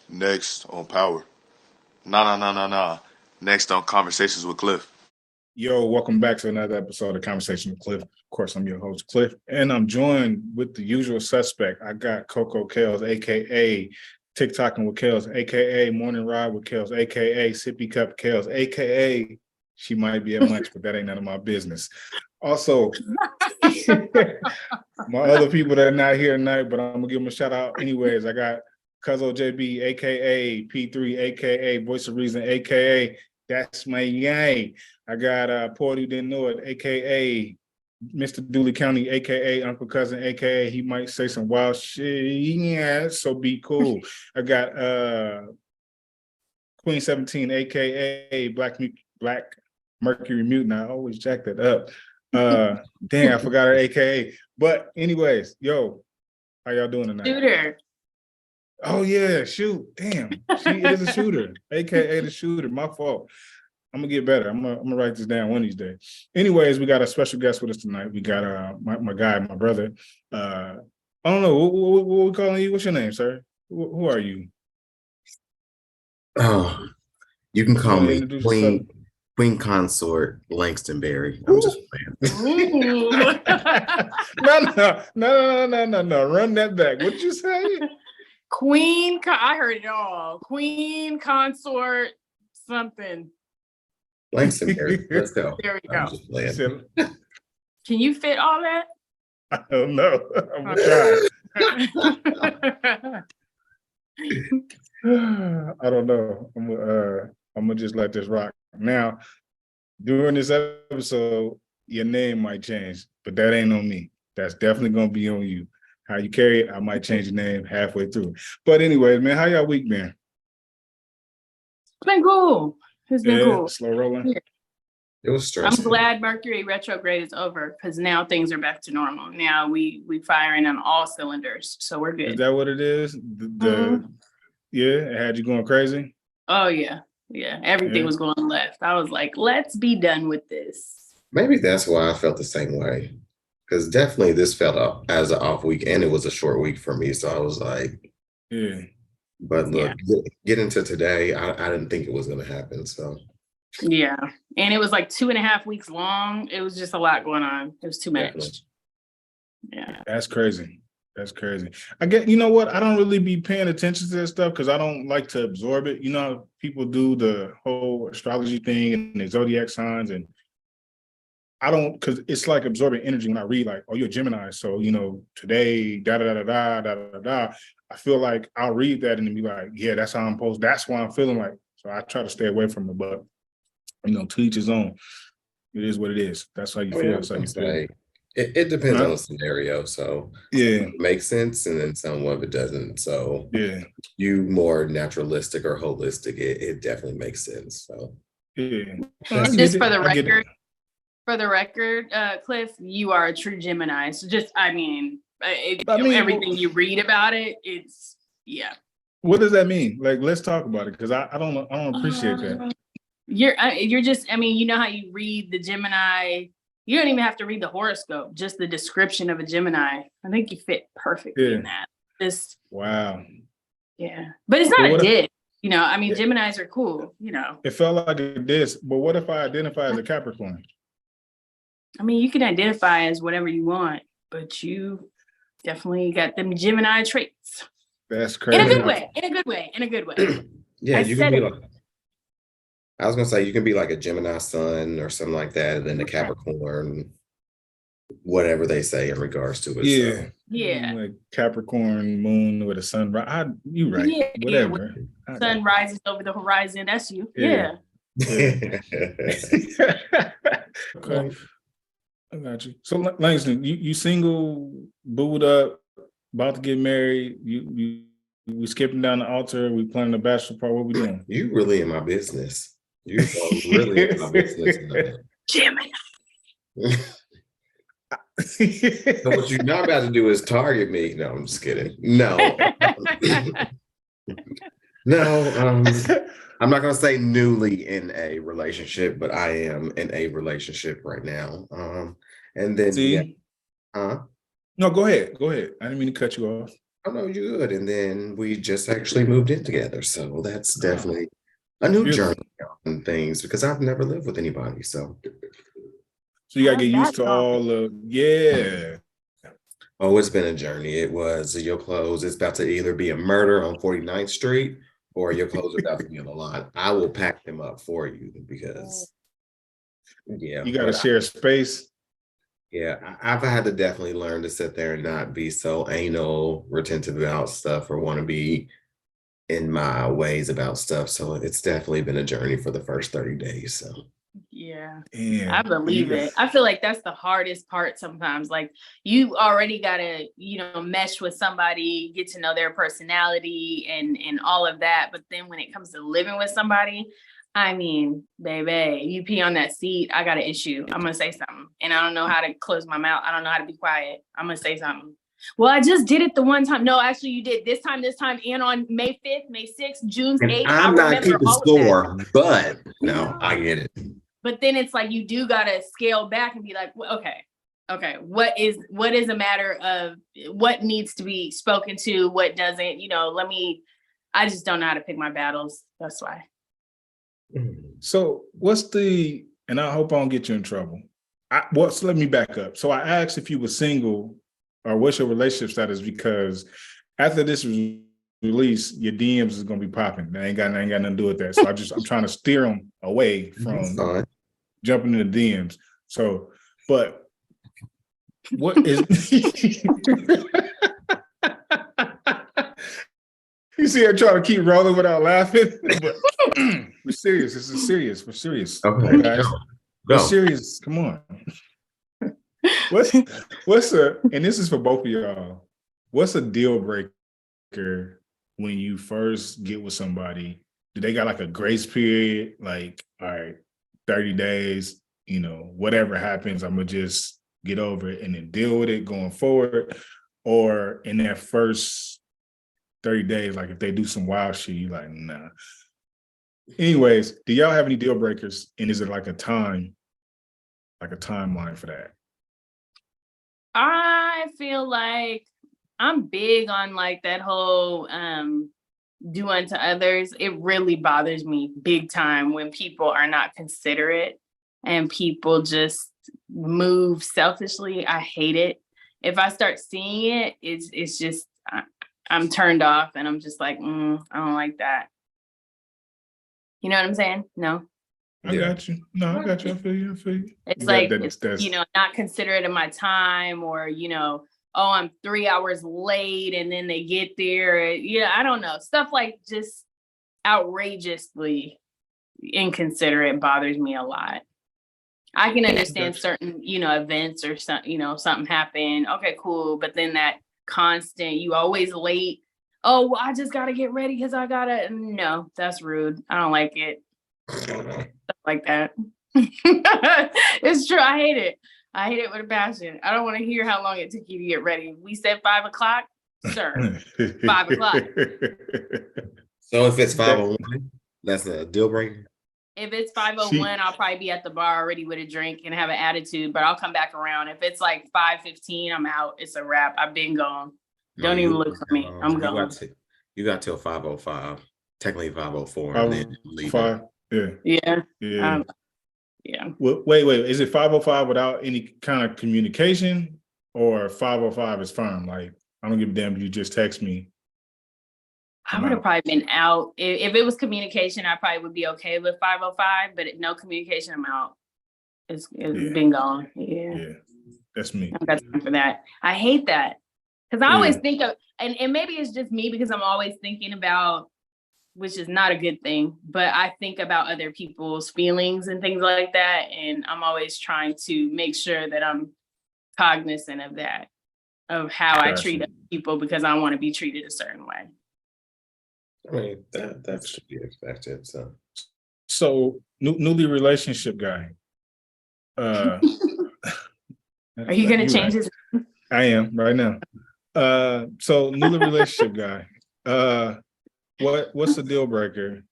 Next on Power. Nah. Next on Conversations with Cliff. Yo, welcome back to another episode of Conversation with Cliff. Of course, I'm your host, Cliff, and I'm joined with the usual suspect. I got Coco Kales, aka TikToking with Kales, aka Morning Ride with Kales, aka Sippy Cup Kales, aka she might be at lunch, but that ain't none of my business. Also, my other people that are not here tonight, but I'm gonna give them a shout out anyways. I got Cuzzo JB, aka P3, aka Voice of Reason, aka That's My Yay. I got Poet Who Didn't Know It, aka Mr. Dooley County, aka Uncle Cousin, aka he might say some wild shit. Yeah, so be cool. I got Queen 17, aka Black Mercury Mutant. I always jack that up. Damn, I forgot her AKA. But anyways, yo, how y'all doing tonight? Shooter. Oh yeah, shoot. Damn, she is a shooter, AKA the shooter. My fault. I'm gonna get better. I'm gonna write this down one of these days. Anyways, we got a special guest with us tonight. We got my guy, my brother. I don't know what we calling you. What's your name, sir? Who are you? Oh, you can call me Queen Consort Langston Berry. I'm just playing. No. Run that back. What'd you say? I heard it all. Queen Consort something. Langston Berry. Let's go. There we go. Can you fit all that? I don't know. I'm gonna try. I don't know. I'm gonna just let this rock. Now, during this episode, your name might change, but that ain't on me. That's definitely gonna be on you. How you carry it, I might change your name halfway through. But anyways, man, how y'all week been? It's been cool. It's been cool. Slow rolling. Yeah. It was stressful. I'm glad Mercury retrograde is over because now things are back to normal. Now we firing on all cylinders, so we're good. Is that what it is? Yeah, it had you going crazy? Oh yeah. Everything was going left. I was like, let's be done with this. Maybe that's why I felt the same way. Because definitely this felt as an off week, and it was a short week for me. So I was like, yeah. But look, get into today. I didn't think it was going to happen. So yeah, and it was like 2.5 weeks long. It was just a lot going on. It was too much. Definitely. Yeah, that's crazy. That's crazy. I get, you know what? I don't really be paying attention to that stuff because I don't like to absorb it. You know how people do the whole astrology thing and the zodiac signs, and I don't, because it's like absorbing energy when I read like, oh, you're a Gemini, so you know today da. I feel like I'll read that and then be like, yeah, that's how I'm supposed. That's why I'm feeling like. So I try to stay away from it, but you know, to each his own. It is what it is. That's how you feel. That's how you feel. It depends on the scenario. So it makes sense, and then some of it doesn't. So you more naturalistic or holistic, it definitely makes sense. So just for the record. For the record, Cliff, you are a true Gemini. So everything you read about it, it's What does that mean? Like, let's talk about it because I don't appreciate that. You're just, you know how you read the Gemini. You don't even have to read the horoscope, just the description of a Gemini. I think you fit perfectly in that. Wow. Yeah, but it's not a diss. You know, Geminis are cool. You know, it felt like a diss. But what if I identify as a Capricorn? You can identify as whatever you want, but you definitely got them Gemini traits. That's crazy. In a good way. Yeah, you can be like, I was gonna say you can be like a Gemini sun or something like that, and then the Capricorn, whatever they say in regards to it. Yeah. Like Capricorn moon with a sun. You right. Yeah, whatever. Sun rises over the horizon. That's you. Yeah. Okay. I got you. So Langston, you single, booed up, about to get married. We skipping down the altar. We planning the bachelor part. What we doing? You really in my business. You really in my business. Gemini. So what you're not about to do is target me. No, I'm just kidding. No. I'm not gonna say newly in a relationship, but I am in a relationship right now. And then No, go ahead. I didn't mean to cut you off. Oh no, you good. And then we just actually moved in together. So that's definitely a new Beautiful. journey on things because I've never lived with anybody. So So you gotta How's get used that to going? all the yeah. oh, it's been a journey. It was your clothes. It's about to either be a murder on 49th Street or your clothes are about to be on the line. I will pack them up for you because yeah, You gotta but share space. yeah, I've had to definitely learn to sit there and not be so anal retentive about stuff or want to be in my ways about stuff. So it's definitely been a journey for the first 30 days. So Yeah. I Damn. believe it. I feel like that's the hardest part sometimes. Like you already gotta, mesh with somebody, get to know their personality and all of that. But then when it comes to living with somebody, I mean, baby, you pee on that seat, I got an issue. I'm gonna say something. And I don't know how to close my mouth. I don't know how to be quiet. I'm gonna say something. Well, I just did it the one time. No, actually, you did this time, and on May 5th, May 6th, June and 8th. I I'm not remember keeping all of that. score, but no, I get it. But then it's like you do gotta scale back and be like, well, okay, what is a matter of what needs to be spoken to, what doesn't, I just don't know how to pick my battles. That's why. So and I hope I don't get you in trouble. So let me back up. So I asked if you were single or what's your relationship status, because after this release, your DMs is gonna be popping. I ain't got nothing to do with that. So I'm trying to steer them away from jumping in the DMs. So, but what is you see her trying to keep rolling without laughing? But we're serious. This is serious. We're serious. Okay, guys. go. We're serious. Come on. And this is for both of y'all. What's a deal breaker when you first get with somebody? Do they got like a grace period? Like, all right, 30 days, whatever happens, I'm gonna just get over it and then deal with it going forward. Or in that first 30 days, like if they do some wild shit, you like, nah. Anyways, do y'all have any deal breakers? And is it like a timeline for that? I feel like I'm big on like that whole do unto others. It really bothers me big time when people are not considerate and people just move selfishly. I hate it. If I start seeing it, it's just I'm turned off and I'm just like, I don't like that. You know what I'm saying? No. I got you. No, I got you. I feel you. It's like, not considerate of my time or, oh, I'm 3 hours late and then they get there. I don't know. Stuff like just outrageously inconsiderate bothers me a lot. I can understand certain, events or something happened. Okay, cool. But then that constant, you always late. Oh, well, I just got to get ready because no, that's rude. I don't like it. Stuff like that. It's true. I hate it. I hate it with a passion. I don't want to hear how long it took you to get ready. We said 5 o'clock, sir. 5 o'clock. So if it's 5:01, that's a deal breaker. If it's 5:01, I'll probably be at the bar already with a drink and have an attitude, but I'll come back around. If it's like 5:15, I'm out. It's a wrap. I've been gone. Don't even look for me. I'm gone. You got till 5:05, technically 5:04, and then leave. 5. Yeah. Yeah. Wait. Is it 5:05 without any kind of communication, or 5:05 is firm? Like, I don't give a damn if you just text me. I would have probably been out. If it was communication, I probably would be okay with 5:05, but no communication, I'm out. It's been gone. Yeah. That's me. I've got time for that. I hate that. Because I always think of, and maybe it's just me because I'm always thinking about, which is not a good thing, but I think about other people's feelings and things like that. And I'm always trying to make sure that I'm cognizant of that, of how I treat other people because I want to be treated a certain way. I mean, that should be expected. So newly relationship guy. Are you going to change his? I am right now. So newly relationship guy. What's the deal breaker?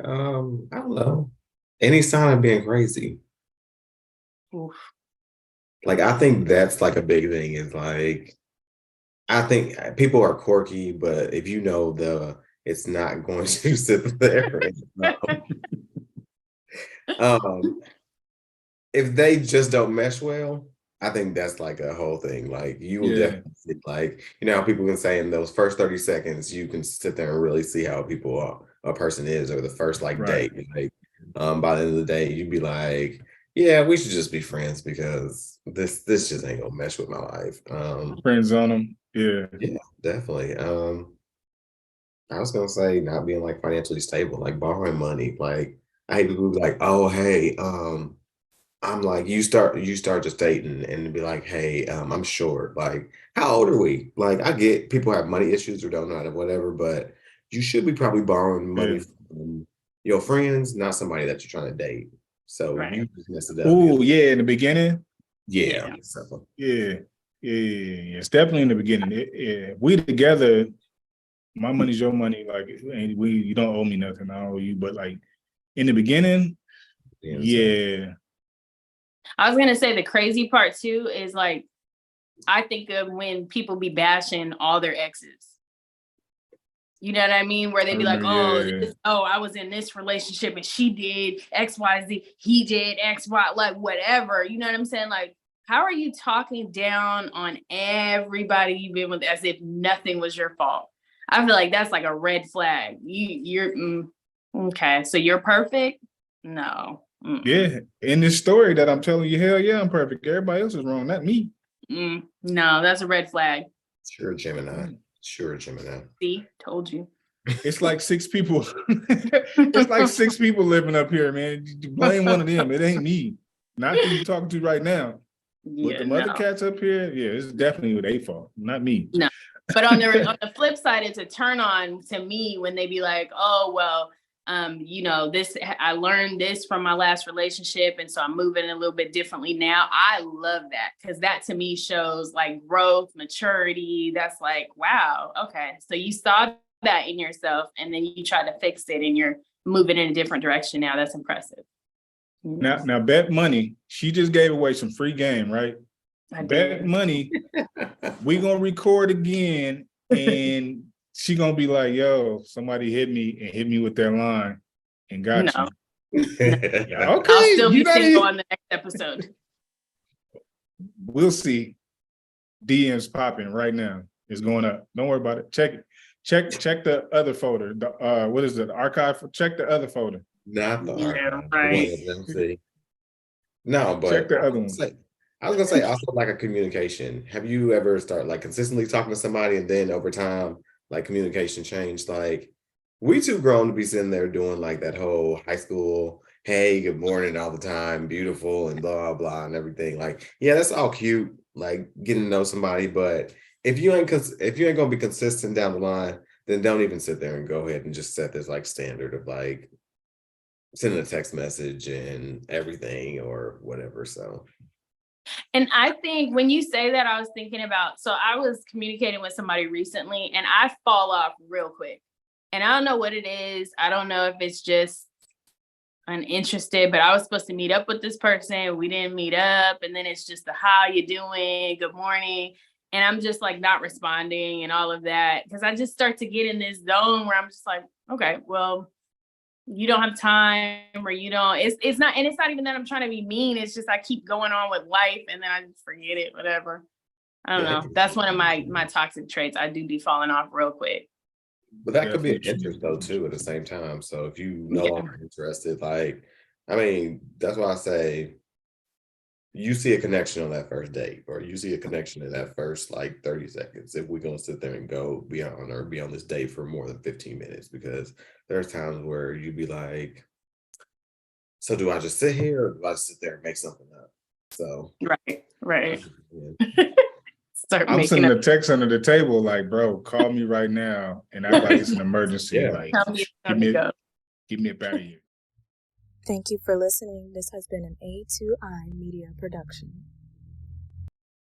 I don't know. Any sign of being crazy. Oof. Like, I think that's like a big thing is like, I think people are quirky, but if you know it's not going to sit there. Um, if they just don't mesh well, I think that's like a whole thing. Like you will Yeah, definitely see, like, you know how people can say in those first 30 seconds, you can sit there and really see how people a person is, or the first like right. date. Like by the end of the day, you'd be like, yeah, we should just be friends because this just ain't gonna mesh with my life. Friends on them. Yeah. Yeah, definitely. I was gonna say not being like financially stable, like borrowing money. Like I hate people who be like, oh hey, I'm like, you start just dating and be like, hey, I'm short. Like, how old are we? Like, I get people have money issues or don't know how to whatever, but you should be probably borrowing money Yeah. from your friends, not somebody that you're trying to date. So Right. you just mess it up. Oh, yeah, in the beginning. Yeah. Yeah. So, Yeah. Yeah. It's definitely in the beginning. Yeah. We together, my money's your money. Like, and you don't owe me nothing. I owe you. But like in the beginning, yeah, so yeah. I was gonna say the crazy part too is like I think of when people be bashing all their exes. You know what I mean? Where I they be like, remember, oh, yeah. I was in this relationship and she did XYZ, he did XY, like whatever. You know what I'm saying? Like, how are you talking down on everybody you've been with as if nothing was your fault? I feel like that's like a red flag. Okay, so you're perfect? No. Yeah. In this story that I'm telling you, hell yeah, I'm perfect. Everybody else is wrong, not me. No, that's a red flag. sure, Gemini. Sure, Gemini. See, told you. It's like 6 people. It's like 6 people living up here, man. You blame one of them. It ain't me. Not who you talking to right now. But Yeah, the mother no. cats up here, yeah, it's definitely their fault, not me. No. But on the flip side, it's a turn on to me when they be like, oh, well, this, I learned this from my last relationship. And so I'm moving a little bit differently now. I love that because that to me shows like growth, maturity. That's like, wow, okay. So you saw that in yourself and then you try to fix it and you're moving in a different direction now. That's impressive. Now bet money. She just gave away some free game, right? I Bet did. money. We gonna record again, and she gonna be like, "Yo, somebody hit me with their line, and got No. you." Yeah, I'll okay, still you be not single even. on the next episode. We'll see. DMs popping right now. It's going up. Don't worry about it. Check it. Check the other folder. The what is it? Archive. Check the other folder. Not the Yeah, archive. right. The one with MC. No, Check but the other one. I was gonna say also like a communication. Have you ever start like consistently talking to somebody and then over time like communication changed? Like we too grown to be sitting there doing like that whole high school, hey, good morning all the time, beautiful and blah blah and everything. Like, yeah, that's all cute, like getting to know somebody. But if you ain't gonna be consistent down the line, then don't even sit there and go ahead and just set this like standard of like sending a text message and everything or whatever. So And I think when you say that, I was thinking about, so I was communicating with somebody recently and I fall off real quick. And I don't know what it is. I don't know if it's just uninterested, but I was supposed to meet up with this person. We didn't meet up. And then it's just the how you doing? Good morning. And I'm just like not responding and all of that. Cause I just start to get in this zone where I'm just like, okay, well, you don't have time or you don't, it's not, and it's not even that I'm trying to be mean. It's just, I keep going on with life and then I just forget it, whatever. I don't yeah, know. That's one of my toxic traits. I do be falling off real quick. but that could be an Definitely. interest though too at the same time. So if you no Yeah. longer interested, like I mean, that's why I say you see a connection on that first date, or you see a connection in that first like 30 seconds. If we're gonna sit there and go beyond or be on this date for more than 15 minutes, because there's times where you'd be like, so do I just sit here or do I sit there and make something up? So Right. yeah. Start I'm making sending up. a text under the table like, bro, call me right now and act like it's an emergency. Yeah. Like, Tell me it's time to go. get me up out of here. Thank you for listening. This has been an A2I Media production.